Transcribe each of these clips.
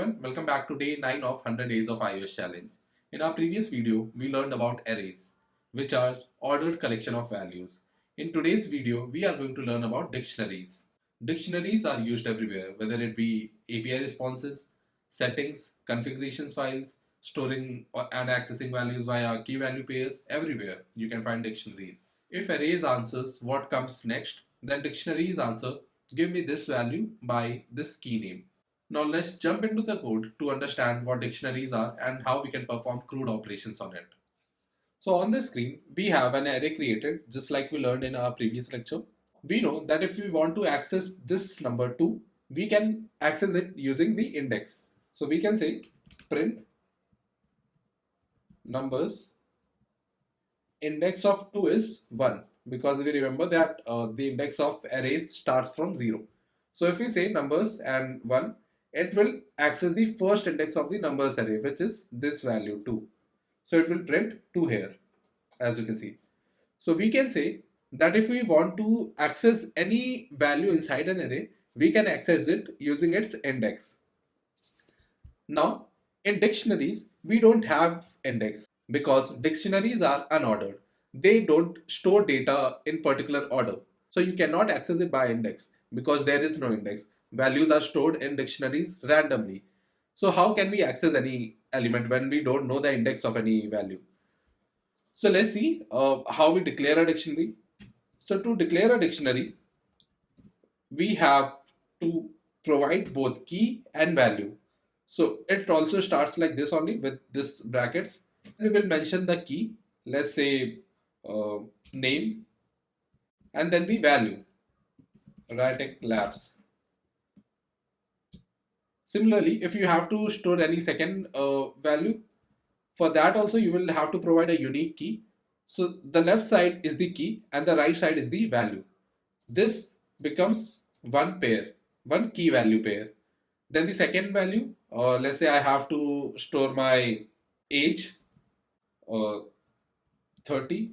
everyone, welcome back to day 9 of 100 days of iOS challenge. In our previous video, we learned about arrays, which are ordered collection of values. In today's video, we are going to learn about dictionaries. Dictionaries are used everywhere, whether it be API responses, settings, configuration files, storing and accessing values via key value pairs, everywhere you can find dictionaries. If arrays answers what comes next, then dictionaries answer give me this value by this key name. Now let's jump into the code to understand what dictionaries are and how we can perform CRUD operations on it. So on the screen, we have an array created just like we learned in our previous lecture. We know that if we want to access this number 2, we can access it using the index. So we can say print numbers index of 2 is 1 because we remember that the index of arrays starts from 0. So if we say numbers and 1, it will access the first index of the numbers array, which is this value 2. So it will print 2 here, as you can see. So we can say that if we want to access any value inside an array, we can access it using its index. Now, in dictionaries, we don't have index because dictionaries are unordered. They don't store data in particular order. So you cannot access it by index because there is no index. Values are stored in dictionaries randomly. So how can we access any element when we don't know the index of any value? So let's see how we declare a dictionary. So to declare a dictionary, we have to provide both key and value. So it also starts like this only with this brackets. We will mention the key, let's say name, and then the value, Iterating labs. Similarly, if you have to store any second value, for that also you will have to provide a unique key. So the left side is the key and the right side is the value. This becomes one pair, one key value pair. Then the second value, let's say I have to store my age, 30.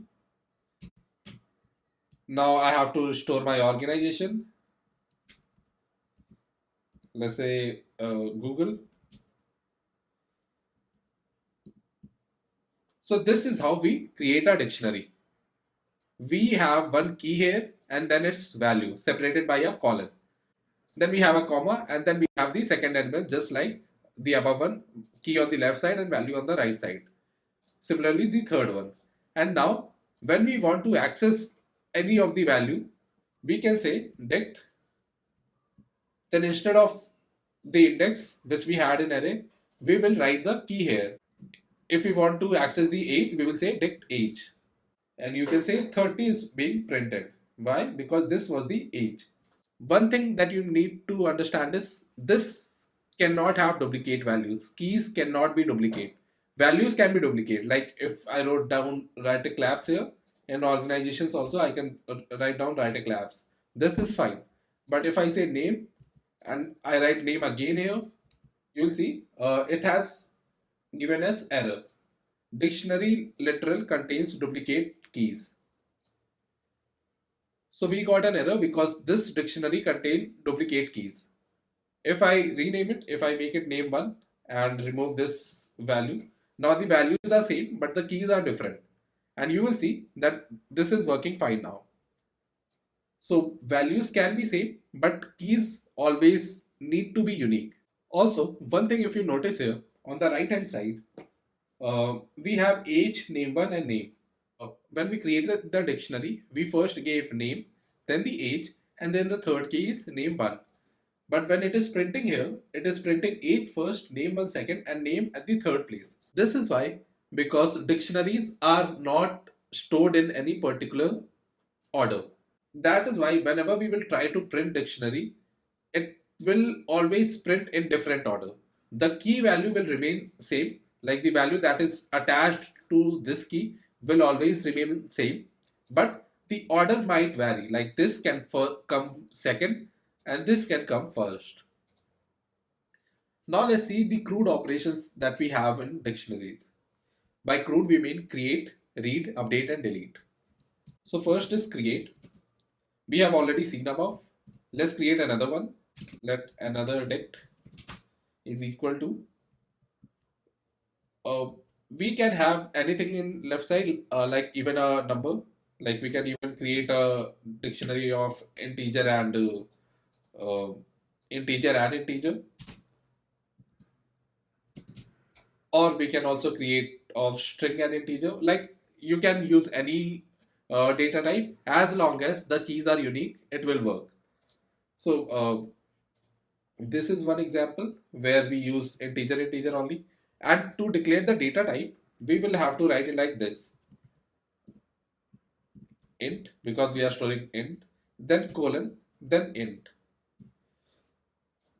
Now I have to store my organization, let's say Google. So this is how we create a dictionary. We have one key here and then its value separated by a colon. Then we have a comma and then we have the second element just like the above one, key on the left side and value on the right side. Similarly the third one. And now when we want to access any of the value, we can say dict. Then instead of the index which we had in array, we will write the key here. If we want to access the age, we will say dict age. And you can say 30 is being printed. Why? Because this was the age. One thing that you need to understand is this cannot have duplicate values. Keys cannot be duplicate. Values can be duplicate. Like if I wrote down write labs here, in organizations also I can write down write labs. This is fine. But if I say name and I write name again here, you'll see it has given us error. Dictionary literal contains duplicate keys. So we got an error because this dictionary contained duplicate keys. If I rename it, if I make it name 1 and remove this value, now the values are same but the keys are different. And you will see that this is working fine now. So values can be same but keys always need to be unique. Also, one thing if you notice here, on the right hand side, we have age, name 1 and name. When we created the dictionary, we first gave name, then the age, and then the third key is name 1. But when it is printing here, it is printing age first, name 1 second, and name at the third place. This is why, because dictionaries are not stored in any particular order. That is why whenever we will try to print dictionary, it will always print in different order. The key value will remain same, like the value that is attached to this key will always remain same, but the order might vary, like this can come second and this can come first. Now let's see the CRUD operations that we have in dictionaries. By CRUD we mean create, read, update and delete. So first is create. We have already seen above. Let's create another one. Let another dict. is equal to, uh, we can have anything in left side, like even a number. Like we can even create a dictionary of integer and integer, or we can also create of string and integer. Like you can use any data type as long as the keys are unique, it will work. So this is one example where we use integer only. And to declare the data type, we will have to write it like this: int, because we are storing int, then colon, then int.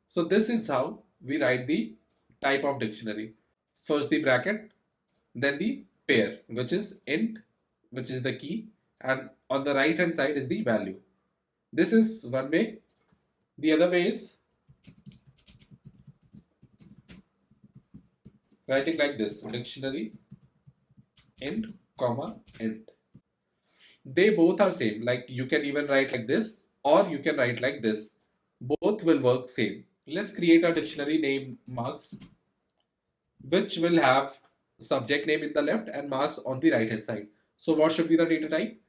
So this is how we write the type of dictionary. First the bracket, then the pair, which is int, which is the key, and on the right hand side is the value. This is one way. The other way is writing like this: dictionary int comma int. They both are same. Like you can even write like this or you can write like this. Both will work same. Let's create a dictionary named marks, which will have subject name in the left and marks on the right hand side. So what should be the data type?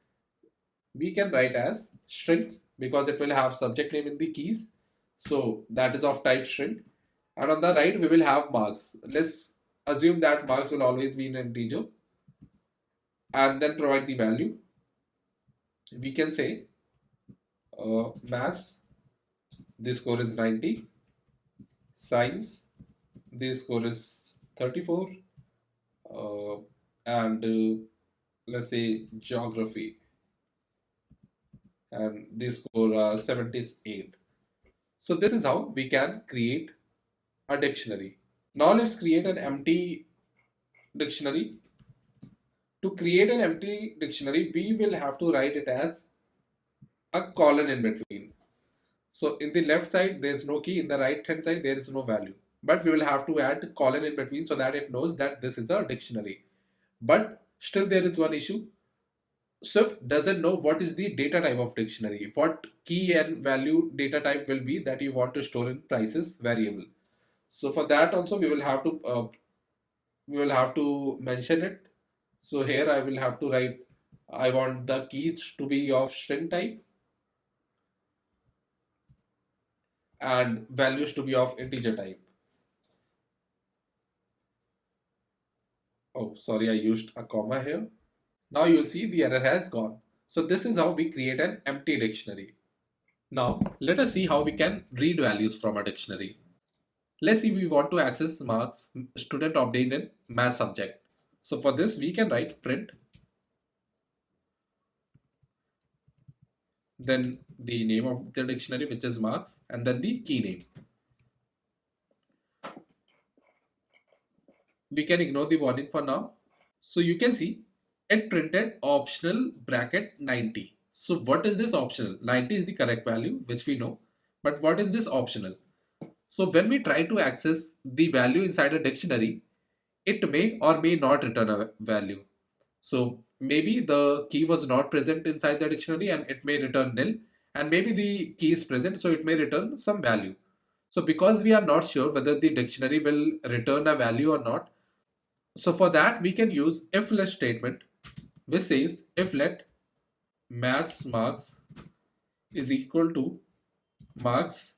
We can write as strings because it will have subject name in the keys. So that is of type string. And on the right, we will have marks. Let's assume that marks will always be in integer and then provide the value. We can say mass, this score is 90, science, this score is 34, and let's say geography, and this score 78. So this is how we can create a dictionary. Now let's create an empty dictionary. To create an empty dictionary, we will have to write it as a colon in between. So in the left side, there is no key. In the right hand side, there is no value. But we will have to add colon in between so that it knows that this is a dictionary. But still there is one issue. Swift doesn't know what is the data type of dictionary. What key and value data type will be that you want to store in prices variable. So for that also we will have to mention it. So here I will have to write, I want the keys to be of string type and values to be of integer type. Oh, sorry, I used a comma here. Now you will see the error has gone. So this is how we create an empty dictionary. Now let us see how we can read values from a dictionary. Let's see, we want to access marks student obtained in math subject. So for this we can write print, then the name of the dictionary, which is marks, and then the key name. We can ignore the warning for now. So you can see it printed optional bracket 90. So what is this optional? 90 is the correct value, which we know. But what is this optional? So when we try to access the value inside a dictionary, it may or may not return a value. So maybe the key was not present inside the dictionary and it may return nil, and maybe the key is present, so it may return some value. So because we are not sure whether the dictionary will return a value or not, so for that we can use if let statement, which says if let mass marks is equal to marks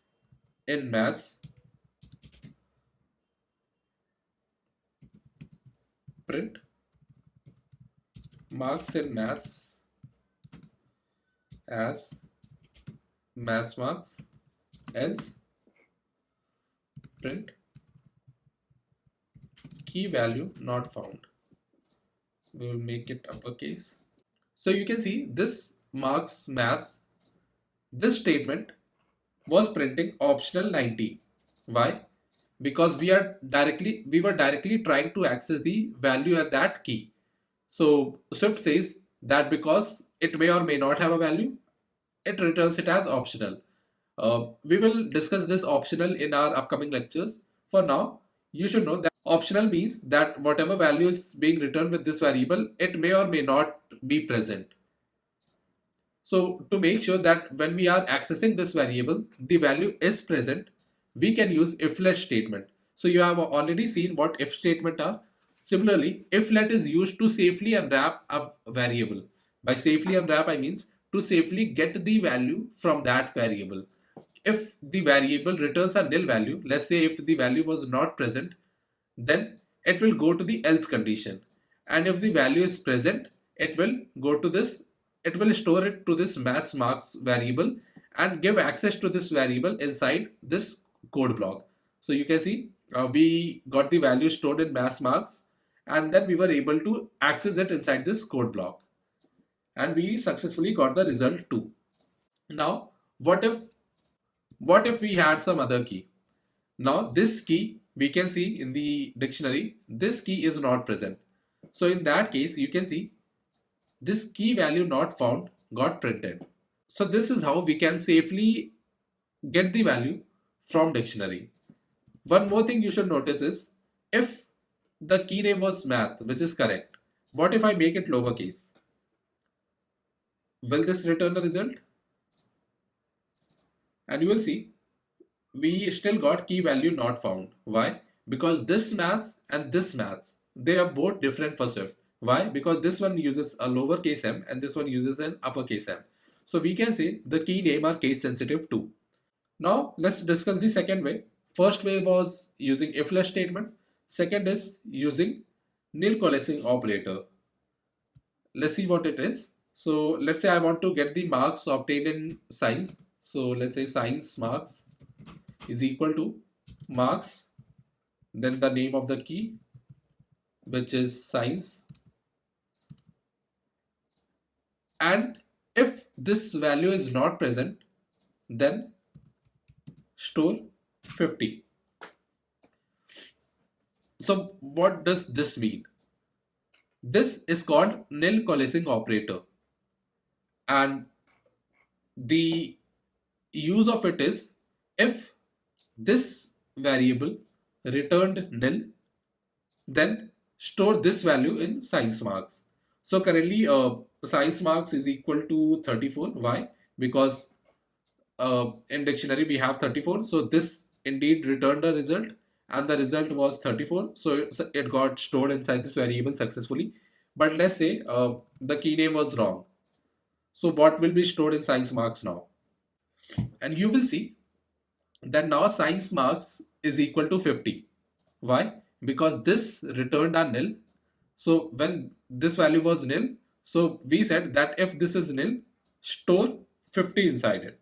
in mass, print marks in mass as mass marks, else print key value not found. We will make it uppercase. So you can see this marks mass, this statement was printing optional 90. Why? Because we were directly trying to access the value at that key. So Swift says that because it may or may not have a value, it returns it as optional. We will discuss this optional in our upcoming lectures. For now, you should know that optional means that whatever value is being returned with this variable, it may or may not be present. So to make sure that when we are accessing this variable, the value is present, we can use if let statement. So you have already seen what if statement are. Similarly, if let is used to safely unwrap a variable. By safely unwrap, I means to safely get the value from that variable. If the variable returns a nil value, let's say if the value was not present, then it will go to the else condition. And if the value is present, it will go to this, it will store it to this mass marks variable and give access to this variable inside this code block. So you can see we got the value stored in mass marks, and then we were able to access it inside this code block, and we successfully got the result too. Now what if we had some other key? Now this key we can see in the dictionary, this key is not present. So in that case you can see this key value not found got printed. So this is how we can safely get the value from dictionary. One more thing you should notice is, if the key name was math, which is correct, what if I make it lowercase? Will this return a result? And you will see we still got key value not found. Why? Because this math and this maths, they are both different for Swift. Why? Because this one uses a lowercase m and this one uses an uppercase m. So we can say the key name are case sensitive too. Now let's discuss the second way. First way was using if-less statement. Second is using nil-coalescing operator. Let's see what it is. So let's say I want to get the marks obtained in science. So let's say science marks is equal to marks, then the name of the key, which is science. And if this value is not present, then store 50. So what does this mean? This is called nil-coalescing operator, and the use of it is, if this variable returned nil, then store this value in science marks. So currently science marks is equal to 34. Why? Because in dictionary we have 34, so this indeed returned a result and the result was 34, so it got stored inside this variable successfully. But let's say the key name was wrong, so what will be stored in science marks now? And you will see that now science marks is equal to 50. Why? Because this returned a nil. So when this value was nil, so we said that if this is nil, store 50 inside it.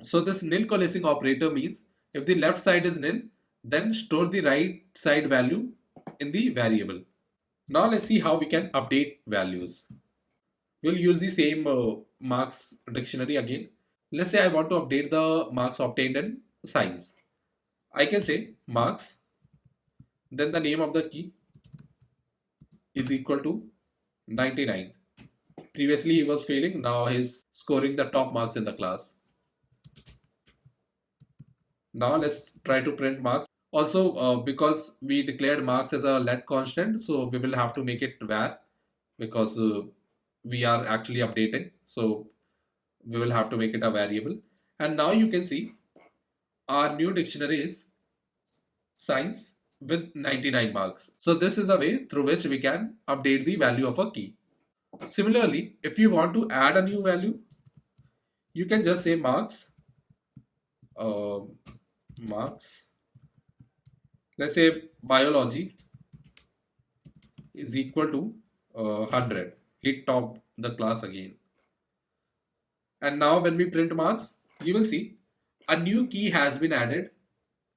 So this nil coalescing operator means if the left side is nil, then store the right side value in the variable. Now let's see how we can update values. We'll use the same marks dictionary again. Let's say I want to update the marks obtained in science. I can say marks, then the name of the key is equal to 99. Previously he was failing, now he's scoring the top marks in the class. Now let's try to print marks. Also, because we declared marks as a let constant, so we will have to make it var, because we are actually updating. So we will have to make it a variable. And now you can see our new dictionary is science with 99 marks. So this is a way through which we can update the value of a key. Similarly, if you want to add a new value, you can just say marks, marks. Let's say biology is equal to 100. Hit top the class again. And now when we print marks, you will see a new key has been added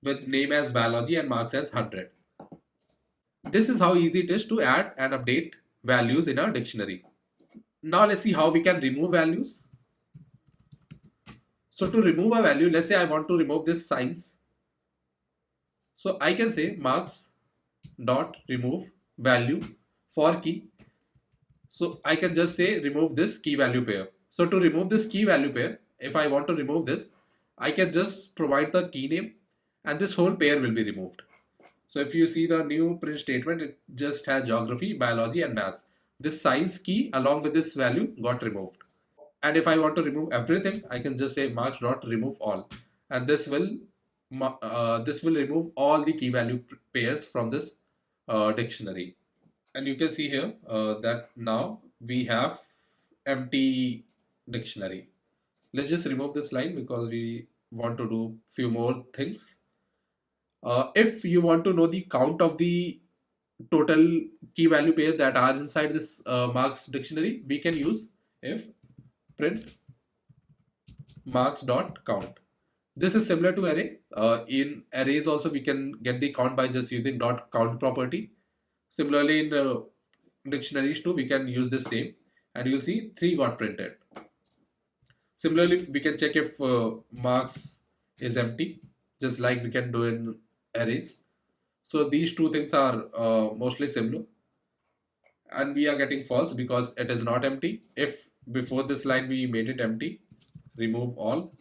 with name as biology and marks as 100. This is how easy it is to add and update values in a dictionary. Now let's see how we can remove values. So to remove a value, let's say I want to remove this science. So I can say marks dot remove value for key. So I can just say remove this key value pair. So to remove this key value pair, if I want to remove this, I can just provide the key name and this whole pair will be removed. So if you see the new print statement, it just has geography, biology and maths. This science key along with this value got removed. And if I want to remove everything, I can just say marks dot remove all, and this will this will remove all the key value pairs from this dictionary. And you can see here that now we have empty dictionary. Let's just remove this line because we want to do few more things. If you want to know the count of the total key value pairs that are inside this marks dictionary, we can use if print marks dot count. This is similar to array. In arrays also we can get the count by just using dot count property. Similarly in dictionaries too we can use the same, and you'll see 3 got printed. Similarly we can check if marks is empty, just like we can do in arrays. So these two things are mostly similar, and we are getting false because it is not empty. If before this line we made it empty, remove all,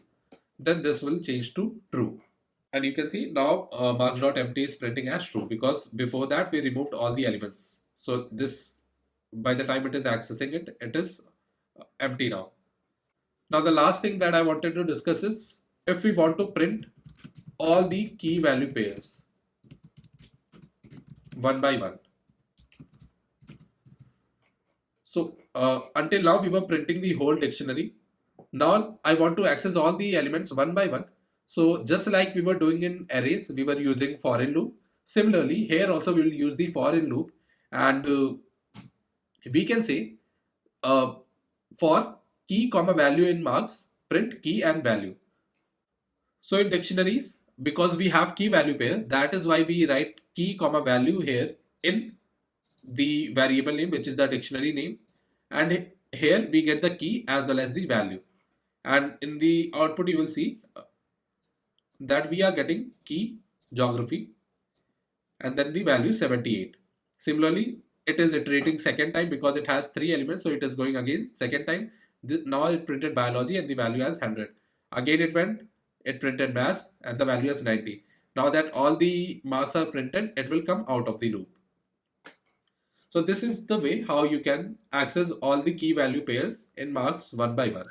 then this will change to true. And you can see now marks.empty is printing as true because before that we removed all the elements. So this, by the time it is accessing it, it is empty now. Now the last thing that I wanted to discuss is if we want to print all the key value pairs one by one. So until now we were printing the whole dictionary. Now I want to access all the elements one by one. So just like we were doing in arrays, we were using for in loop. Similarly, here also we will use the for in loop, and we can say for key comma value in marks, print key and value. So in dictionaries, because we have key value pair, that is why we write key comma value here in the variable name, which is the dictionary name, and here we get the key as well as the value. And in the output you will see that we are getting key geography and then the value 78. Similarly, it is iterating second time because it has 3 elements, so it is going again second time. Now it printed biology and the value as 100. Again it printed mass and the value as 90. Now that all the marks are printed, it will come out of the loop. So this is the way how you can access all the key value pairs in marks one by one.